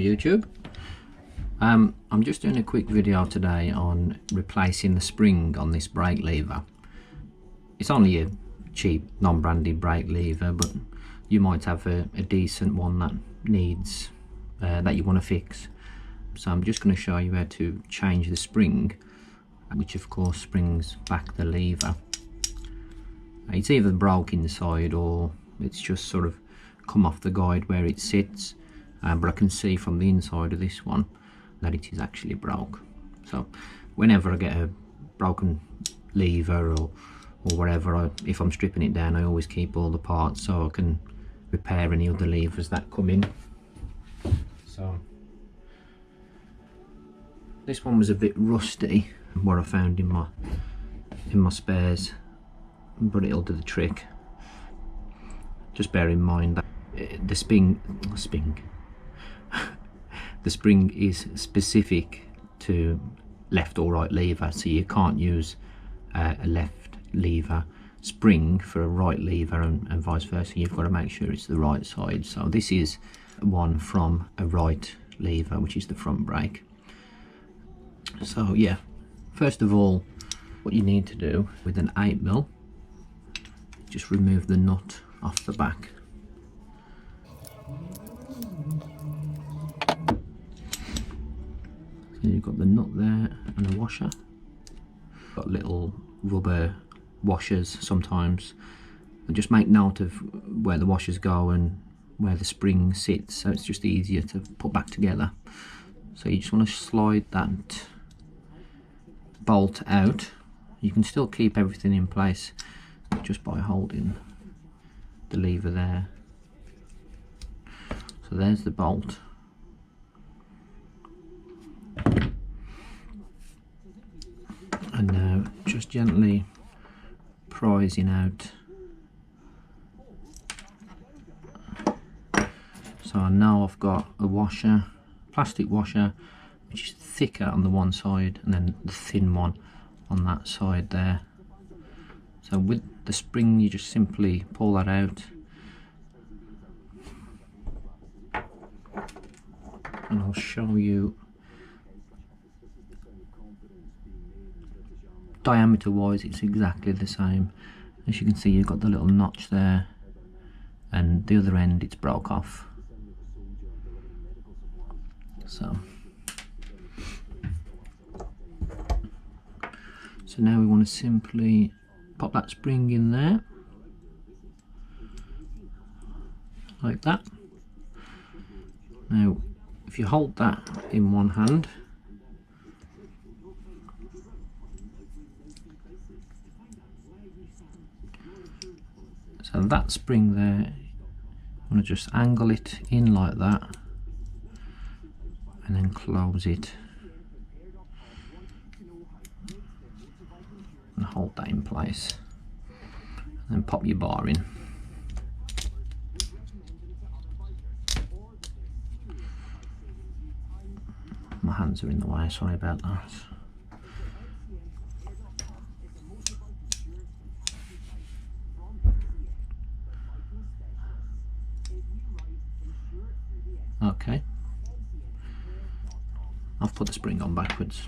YouTube. I'm just doing a quick video today on replacing the spring on this brake lever. It's only a cheap non-branded brake lever, but you might have a decent one that needs that you want to fix. So I'm just going to show you how to change the spring, which of course springs back the lever. It's either broke inside or it's just sort of come off the guide where it sits, but I can see from the inside of this one that it is actually broke. So whenever I get a broken lever or whatever, if I'm stripping it down, I always keep all the parts so I can repair any other levers that come in. So this one was a bit rusty, what I found in my spares, but it'll do the trick. Just bear in mind that the spring is specific to left or right lever, so you can't use a left lever spring for a right lever and vice versa. You've got to make sure it's the right side. So this is one from a right lever, which is the front brake. So yeah, first of all, what you need to do with an 8mm, just remove the nut off the back. So you've got the nut there and the washer. Got little rubber washers sometimes. And just make note of where the washers go and where the spring sits, so it's just easier to put back together. So you just want to slide that bolt out. You can still keep everything in place just by holding the lever there. So there's the bolt. And now just gently prising out. So now I've got a washer, plastic washer, which is thicker on the one side and then the thin one on that side there. So with the spring you just simply pull that out, and I'll show you diameter wise it's exactly the same. As you can see, you've got the little notch there and the other end it's broke off. So now we want to simply pop that spring in there like that. Now if you hold that in one hand, so that spring there, I want to just angle it in like that and then close it and hold that in place, and then pop your bar in. My hands are in the way, sorry about that. Okay, I've put the spring on backwards.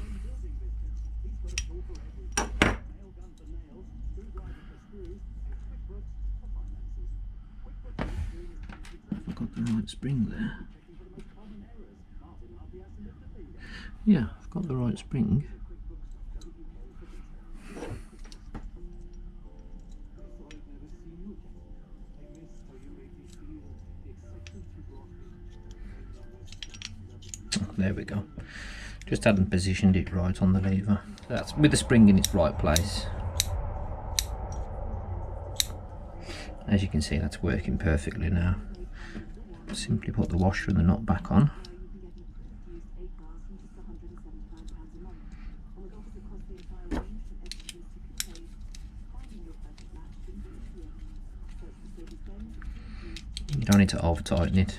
I've got the right spring there. Yeah, I've got the right spring. There we go. Just hadn't positioned it right on the lever. That's with the spring in its right place. As you can see, that's working perfectly now. Simply put the washer and the nut back on. You don't need to over tighten it.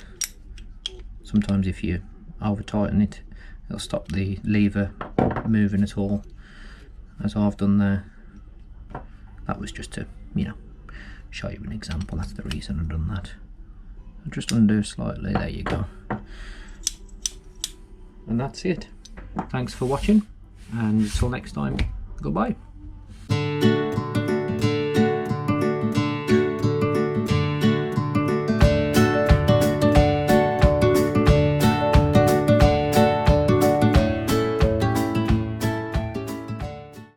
Sometimes if you over tighten it, it'll stop the lever moving at all, as I've done there. That was just to, show you an example. That's the reason I've done that. I'll just undo slightly, there you go. And that's it. Thanks for watching, and until next time, goodbye.